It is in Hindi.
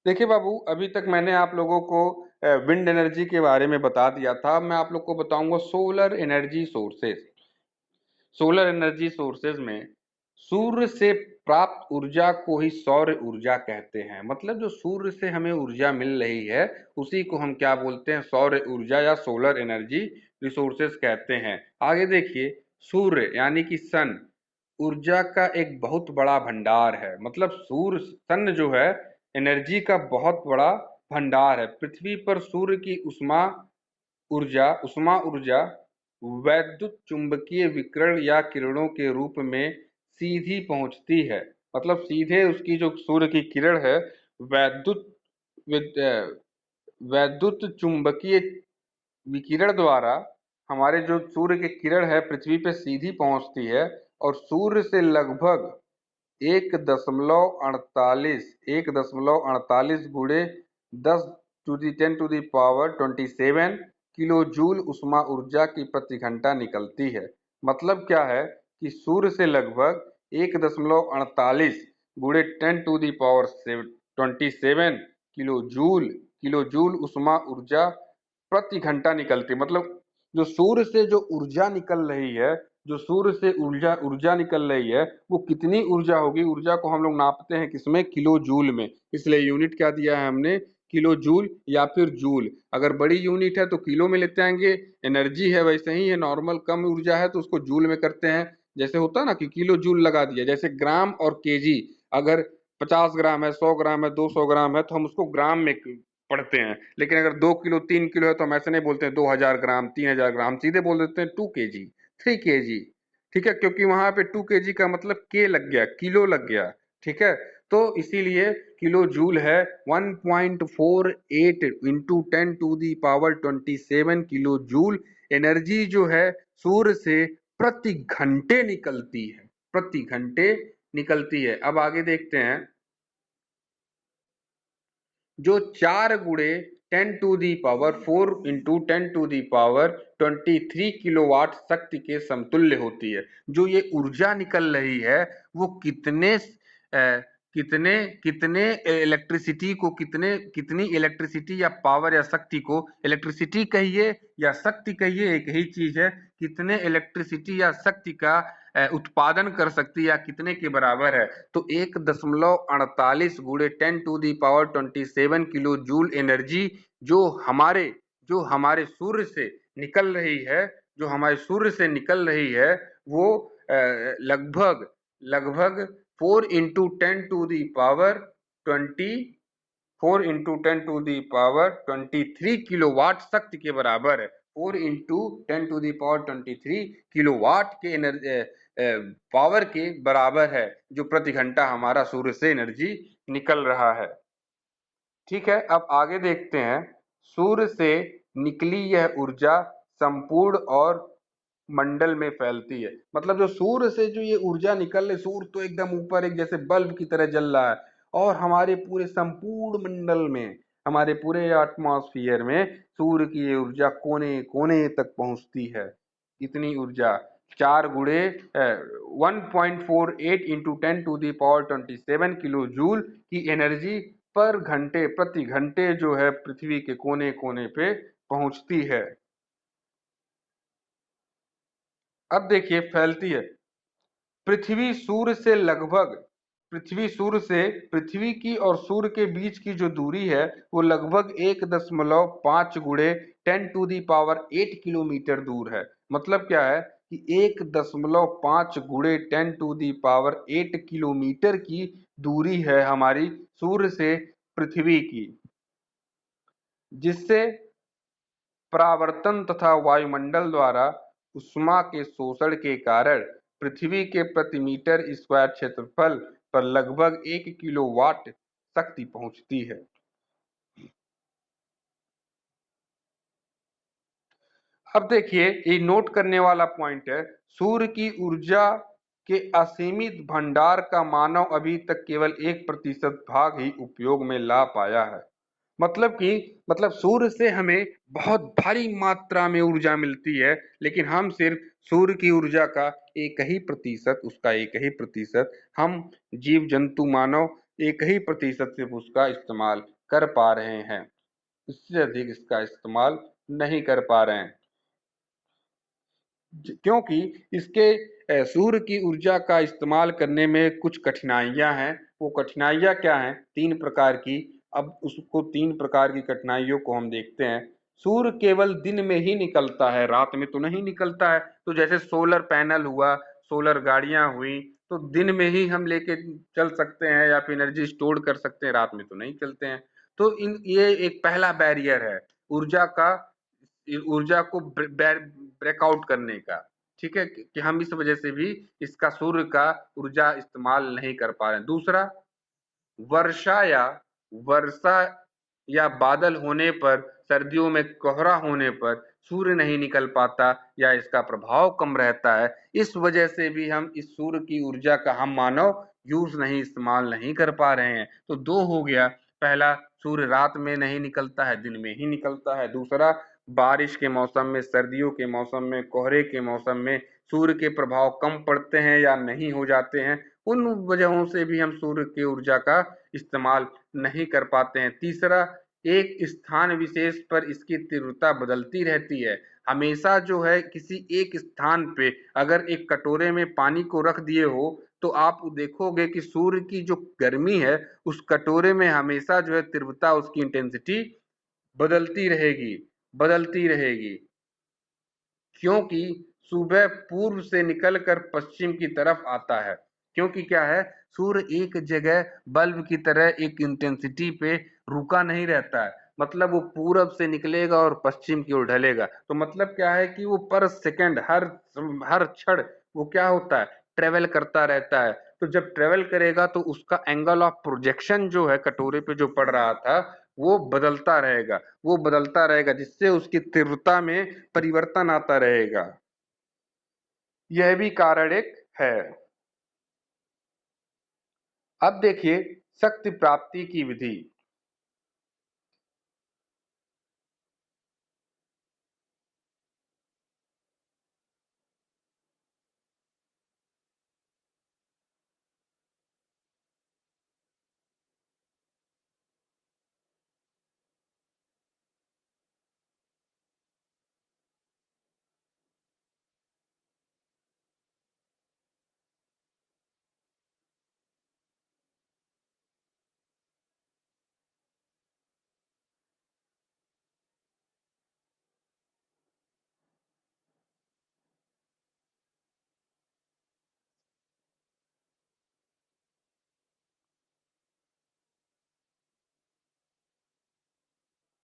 देखिए बाबू, अभी तक मैंने आप लोगों को विंड एनर्जी के बारे में बता दिया था। अब मैं आप लोग को बताऊंगा solar energy sources. Solar energy sources में सूर्य से प्राप्त ऊर्जा को ही सौर ऊर्जा कहते हैं। मतलब जो सूर्य से हमें ऊर्जा मिल रही है उसी को हम क्या बोलते हैं, सौर ऊर्जा या सोलर एनर्जी रिसोर्सेज कहते हैं। आगे देखिए, सूर्य यानी कि सन ऊर्जा का एक बहुत बड़ा भंडार है। मतलब सूर्य सन जो है एनर्जी का बहुत बड़ा भंडार है। पृथ्वी पर सूर्य की उष्मा ऊर्जा वैद्युत चुंबकीय विकिरण या किरणों के रूप में सीधी पहुंचती है। मतलब सीधे उसकी जो सूर्य की किरण है वैद्युत वैद्युत चुंबकीय विकिरण द्वारा हमारे जो सूर्य की किरण है पृथ्वी पे सीधी पहुंचती है और सूर्य से लगभग 1.48 गुणे 10 to the 10 to the power 27 kilo joule उष्मा ऊर्जा की प्रति घंटा निकलती है। मतलब क्या है कि सूर्य से लगभग 1.48 गुणे 10 to the power 27 kilo joule उष्मा ऊर्जा प्रति घंटा निकलती है। मतलब जो सूर्य से जो ऊर्जा निकल रही है, जो सूर्य से ऊर्जा ऊर्जा निकल रही है वो कितनी ऊर्जा होगी। ऊर्जा को हम लोग नापते हैं किसमें, किलो जूल में। इसलिए यूनिट क्या दिया है हमने, किलो जूल या फिर जूल। अगर बड़ी यूनिट है तो किलो में लेते आएंगे। एनर्जी है वैसे ही है, नॉर्मल कम ऊर्जा है तो उसको जूल में करते हैं। जैसे होता है ना कि किलो जूल लगा दिया। जैसे ग्राम और केजी, अगर 50 ग्राम है, 100 ग्राम है, 200 ग्राम है तो हम उसको ग्राम में पढ़ते हैं। लेकिन अगर 2 किलो 3 किलो है तो हम ऐसे नहीं बोलते हैं 2000 ग्राम 3000 ग्राम, सीधे बोल देते हैं 2 kg 3 kg। ठीक है, क्योंकि वहां पे 2 kg का मतलब के लग गया, किलो लग गया। ठीक है, तो इसीलिए किलो जूल है 1.48 into 10 to the power 27 kilo joule energy जो है सूर्य से प्रति घंटे निकलती है, प्रति घंटे निकलती है। अब आगे देखते हैं, जो 4 गुणे 10 to the power 4 into 10 to the power 23 kilowatt शक्ति के समतुल्य होती है। जो ये ऊर्जा निकल रही है वो कितने कितने इलेक्ट्रिसिटी को, कितनी इलेक्ट्रिसिटी या पावर या शक्ति को, इलेक्ट्रिसिटी कहिए या शक्ति कहिए एक ही चीज है, कितने इलेक्ट्रिसिटी या शक्ति का उत्पादन कर सकती है या कितने के बराबर है। तो 1.48 गुणे 10 to the power 27 kilo joule energy जो हमारे सूर्य से निकल रही है, जो हमारे सूर्य से निकल रही है वो लगभग लगभग 4 into 10 to the power 23 kilowatt शक्ति के बराबर है। 4 into 10 to the power 23 kilowatt के एनर्जी पावर के बराबर है जो प्रति घंटा हमारा सूर्य से एनर्जी निकल रहा है। ठीक है, अब आगे देखते हैं, सूर्य से निकली यह ऊर्जा संपूर्ण और मंडल में फैलती है। मतलब जो सूर्य से जो ये ऊर्जा निकल रही, सूर्य तो एकदम ऊपर एक जैसे बल्ब की तरह जल रहा है और हमारे पूरे संपूर्ण मंडल में, हमारे पूरे एटमॉस्फेयर में सूर्य की ये ऊर्जा कोने कोने तक पहुंचती है। इतनी ऊर्जा 1.48 into 10 to the power 27 kilo joule की एनर्जी पर घंटे, प्रति घंटे जो है पृथ्वी के कोने कोने पे पहुंचती है। अब देखिए फैलती है, पृथ्वी सूर्य से लगभग, पृथ्वी की और सूर्य के बीच की जो दूरी है वो लगभग 1.5 गुणे 10 टू दी पावर 8 किलोमीटर दूर है। मतलब क्या है कि 1.5 गुणे 10 टू दी पावर 8 किलोमीटर की दूरी है हमारी सूर्य से पृथ्वी की, जिससे परावर्तन तथा वायुमंडल द्वारा उष्मा के शोषण के कारण पृथ्वी के प्रति मीटर स्क्वायर क्षेत्रफल पर लगभग 1 किलोवाट शक्ति पहुंचती है। अब देखिए, ये नोट करने वाला पॉइंट है, सूर्य की ऊर्जा के असीमित भंडार का मानव अभी तक केवल 1% भाग ही उपयोग में ला पाया है। मतलब सूर्य से हमें बहुत भारी मात्रा में ऊर्जा मिलती है, लेकिन हम सिर्फ सूर्य की ऊर्जा का उसका एक ही प्रतिशत हम जीव जंतु मानव एक ही प्रतिशत सिर्फ उसका इस्तेमाल कर पा रहे हैं, इससे अधिक इसका इस्तेमाल नहीं कर पा रहे हैं, क्योंकि इसके सूर्य की ऊर्जा का इस्तेमाल करने में कुछ कठिनाइयां हैं। वो कठिनाइयां क्या हैं? 3 प्रकार की। अब उसको 3 प्रकार की कठिनाइयों को हम देखते हैं। सूर्य केवल दिन में ही निकलता है, रात में तो नहीं निकलता है। तो जैसे सोलर पैनल हुआ, सोलर गाड़ियां हुई, तो दिन में ही हम लेके चल सकते हैं या फिर एनर्जी स्टोर कर सकते हैं, रात में तो नहीं चलते हैं। तो ये एक पहला बैरियर है ऊर्जा का, ऊर्जा को ब्रेकआउट करने का। ठीक है, कि हम इस वजह से भी इसका सूर्य का ऊर्जा इस्तेमाल नहीं कर पा रहे हैं। दूसरा, वर्षा या वर्षा या बादल होने पर, सर्दियों में कोहरा होने पर सूर्य नहीं निकल पाता या इसका प्रभाव कम रहता है। इस वजह से भी हम इस सूर्य की ऊर्जा का हम मानव यूज नहीं, इस्तेमाल नहीं कर पा रहे हैं। तो 2 हो गया। पहला, सूर्य रात में नहीं निकलता है, दिन में ही निकलता है। दूसरा, बारिश के मौसम में, सर्दियों के मौसम में, कोहरे के मौसम में सूर्य के प्रभाव कम पड़ते हैं या नहीं हो जाते हैं। उन वजहों से भी हम सूर्य की ऊर्जा का इस्तेमाल नहीं कर पाते हैं। तीसरा, एक स्थान विशेष पर इसकी तीव्रता बदलती रहती है। हमेशा जो है किसी एक स्थान पे अगर एक कटोरे में पानी को रख दिए हो, तो आप देखोगे कि सूर्य की जो गर्मी है उस कटोरे में हमेशा जो है तीव्रता, उसकी इंटेंसिटी बदलती रहेगी, बदलती रहेगी। क्योंकि सुबह पूर्व से निकलकर पश्चिम की तरफ आता है। क्योंकि क्या है, सूर्य एक जगह बल्ब की तरह एक इंटेंसिटी पे रुका नहीं रहता है। मतलब वो पूरब से निकलेगा और पश्चिम की ओर ढलेगा। तो मतलब क्या है कि वो पर सेकंड, हर क्षण वो क्या होता है, ट्रेवल करता रहता है। तो जब ट्रेवल करेगा तो उसका एंगल ऑफ प्रोजेक्शन जो है कटोरे पे जो पड़ रहा था, वो बदलता रहेगा, वो बदलता रहेगा, जिससे उसकी तीव्रता में परिवर्तन आता रहेगा। यह भी कारण एक है। अब देखिए शक्ति प्राप्ति की विधि।